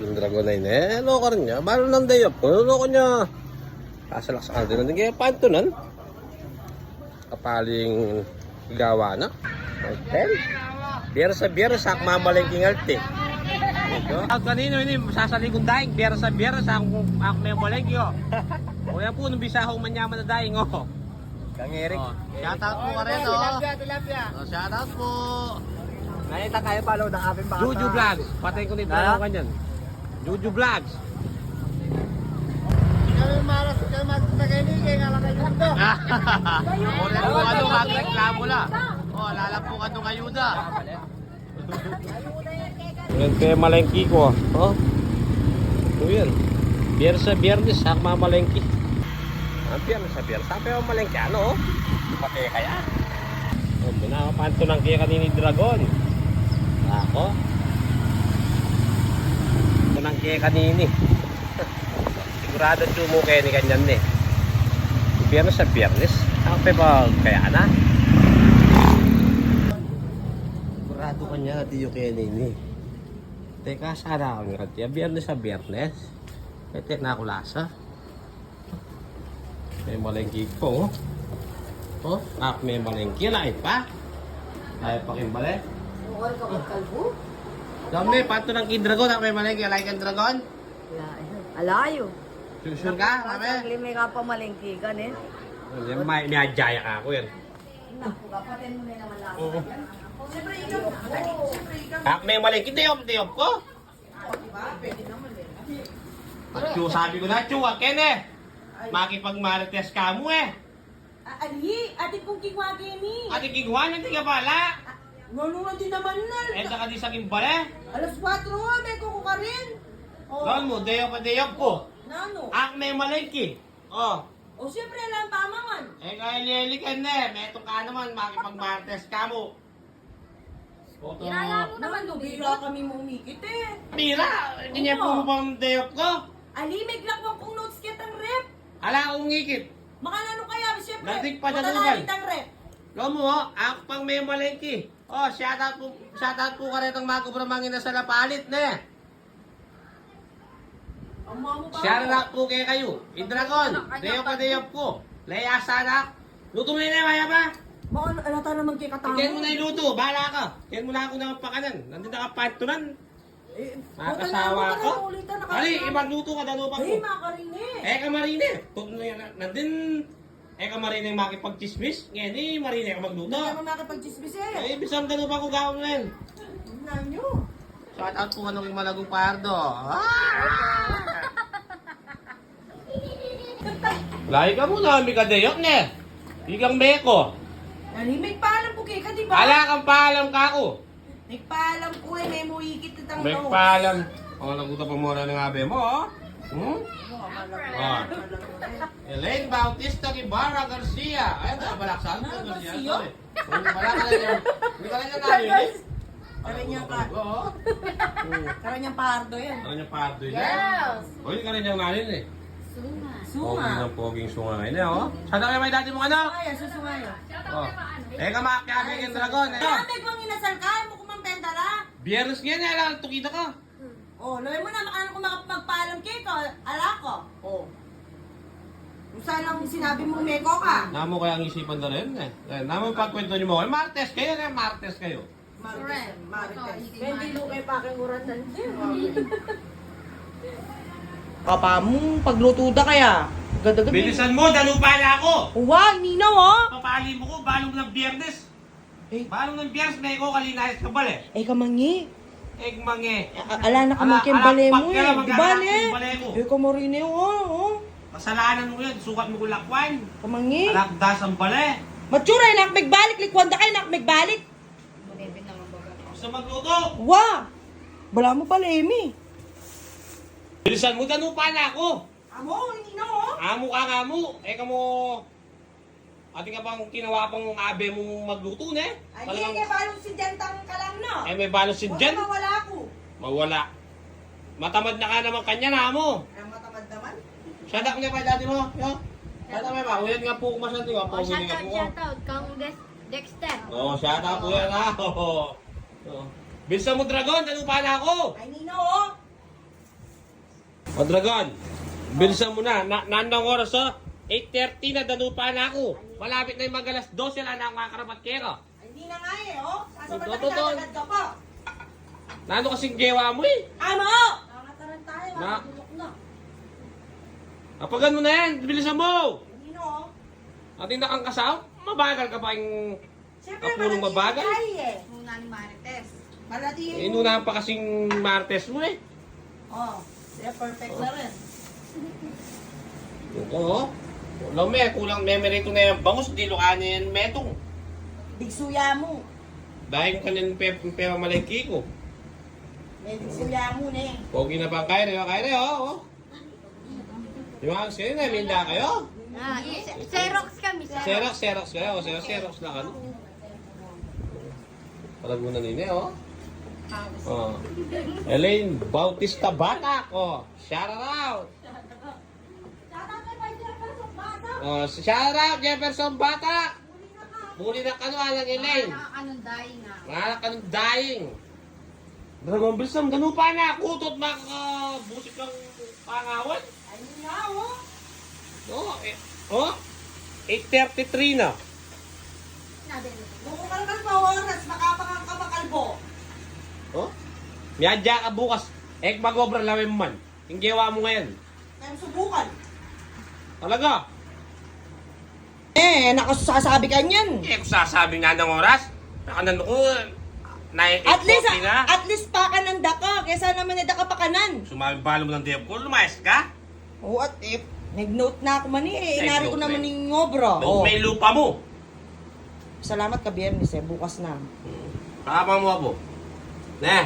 Yung Dragon 9 eh, loko rin niya. Balo ng day off ko, loko niya. Kasalak sa kanto na, kaya panto nun. Kapaling gawa na. Hotel. Biyera sa mamalengking arte. Kanino ini sasaligong daing, biyera sa ako may malengki oh. O yan po, nung bisahong manyaman na daing oh. Kang Eric. Oh, shoutout po ka rin oh. Tilapia. Oh, shoutout po. Nakita kayo follow ng aking bata. Juju Vlogs. Patay ko nito ano kanyan. Juju Vlogs. Kami malas, kami magtagay-ni, kaya nga lang kayo dito. O, lalapok ano, magreklamo la. O, lalapok ano kayo da. Yan kaya malengki ko. Oh. Ito yan. Biyernes, sa mamalengki. Ang biyernes. Sabi ako malengki, ano oh. Patay kaya. O, pinakapanto ng kaya kanini Dragon. Ako. Ito ng kaya kanini. Sigurado sumo kayo ni kanyan eh. Biyernes. Ako pa kaya na. Sigurado kanya natin yung kaya nini. Teka, sana ako nga tiya. Biyernes. Ete na ako lasa. May malengki ko. Oh, may malengki. Lain pa. Ayaw pa kimbali. Huwag ka magkalbo? Dami, pato ng Dragon. May malengki. Lain kang Dragon. Alayo. Sure ka? Kami? May ka pa malengkikan eh. May adjaya ka ako yan. Naku, kapatid mo na naman lang. Oo. Siyempre ikaw. May malengki. Tiyop ko. At sabi ko na, Chu, Ken makipagmarites ka mo eh. Ali, atin kong kingwagi ni. Ate kiguan, hindi ka pala. Nalungan din naman na. Eh, saka di sa kimbale. Alas 4, may kuko ka rin. Doon mo, deyop ko. Nano? May malengki. Oh. O siyempre lang tama man. Eh, kaya lilikan na eh. Metong ka naman, makipagmarites ka mo. Iraya mo naman to. Bira kami mumikit eh. Pira, hindi niya po pang deyop ko. Ali, may glakwang kong notes kit ang rep. Ala akong ngikit. Makanano kaya, siyempre. Natik pa na matalalit ang rep. Alam mo, ako pang may malengki. Oh, shoutout po ka rin itong mga kubramangin na sa lapalit na. Ang mga mo pa. Shoutout po kayo. Dragon, deyop ko. Laya sana. Luto mo na yun, maya ba? Baka alata naman kay katama. Kaya mo na iluto, bahala ka. Kaya mo na ako naman pakanan. Nandun nakapantunan. Makasawa ko. Ali, ibang luto ka, dalo pa ko. Ay, makarine. Kamarine. Nandun, kamarine makipag-chismis. Ngayon marine ka magluto. Hindi naman makipag-chismis eh. Bisang dalo pa ko gawin na yun. Tignan nyo. Shout out po kanong Malagong Pardo. Lahi ka muna, may kadayok ne. Igang beko. May paalam po kayo ka, di ba? Ala kang paalam ka ako. May paalam po eh, may muikit itang May paalam. Naguta pa muna ng abe mo, oh. Elaine Bautista Ibarra Garcia. Ay, balaksan ko. Garcia? Sorry. Hindi ka lang yan narinig. Karanyang ka. Oo. Karanyang pardo yan. Karanyang pardo yan. Yes! O, hindi ka rin yung narinig. Poging ng poging sungay na, oh. Sana kayo may dati mong ano? Ayan, susungayo. Oh. Kamakakagay ng Dragon. Dami kong inasal ka, mo kumang pendala. Biyernes ngayon, alam, tukita ka. Oh, laway mo na, makano kung magpaalam kayo ko, ala ko. Oh. Kung saan ang sinabi mo, meko ka. Namo kaya ang isipan na rin, eh. Namo pagkwento niyo mo, Martes kayo, Martes kayo. Marites. Hindi lo kayo pakinguratan. Papa mo, pagluto da kaya. Ganda-ganda. Bilisan mo, dalupa na ako. Wow, ninaw oh. Papali mo ko, balong ng Biyernes. Balong ng Biyernes, may ko kalinahit ka bale. Kamangi. Mange. Ala na kamang bale mo eh. Di ba ne? Bale mo. Ka mo rin eh, oh. Kasalanan mo yan, sukat mo ko lakwan. Kamangi. Alakdas ang bale. Matsura, nak magbalik. Likwanda kayo, nak magbalik. Sa magluto. Wow. Bala mo pala, Emi. Bilisan mo, danupa na ako. Amo, hindi na oh. Amo ka nga mo. Kamo, ating ka bang kinawa pang abe mo magluto, ne? Ay, kaya balong si Jantang ka lang, no? May balos si Jan. Huwag mawala ako. Mawala. Matamad na ka naman kanya na mo. Ang matamad naman. Shadak niya pa dati mo. Yo. Shadak mo ba? Uyan nga po kumasanti ko. Oh, shoutout kang Dexter. Oo, shadak po yan ha. Bisa mo Dragon, danupa na ako. Ay, Nino, oh. O Dragon, bilisan mo na. Nandang oras oh. 8:30 na, danupa na ako. Malapit na yung magalas 12 lang na ako makakarapat kero. Hindi na nga eh, oh. Sasabat na Totoo. agad ka pa. Nando kasing gewa mo eh. Ano? Nakataran tayo, Na. makatulok na. Apagan mo na yan, bilisan mo. Hindi no. Ating nakang kasaw, mabagal ka pa yung Siyempre, Kapurong mabagal? tayo eh. Muna ni Marites. Malati yung... inunahan pa kasing Martes mo eh. Oh, siya perfect na rin. Oo. Wala me, kulang memory ko na yung bangus, di lukaan niya yan metong. Bigsuya mo. Dahil ko kanyan pera malengki ko. May bigsuya mo na eh. Pogi na pa kayo, oh. Yung mga sila na, minda kayo. Ah, Xerox kami. Xerox kayo, Xerox na ano. Parang muna nini, oh. Oh. Elaine Bautista Batak, oh. Shout out. Oh, shout out Jefferson Batak. Muli na kano alang Elaine. Anong dying nga. Mga kanong dying. Dragon Bills ang ganun pa na. Kutot makakabusik ng pangawan. Ayun nga oh. Oh, 8:33 na. Kung kumalkal pa oras, makapangang ka makalbo. Oh? Miyadya ka bukas. Magobra lawin man. Hinggewa mo ngayon. Kaya subukan. Talaga? Nakasasabi ka niyan. Kung sasabi nga ng oras, nakanan ko, At least pa ka ng daka, kesa naman na daka pa kanan. Sumabi balo mo ng diyab ko, lumayas ka? Oo, at if, nag-note na ako man eh. Inari ko Nag-note naman na. yung ngobro. Oh. May lupa mo. Salamat ka, Biyernes eh. Bukas na. Pakapang mo ako. Ne?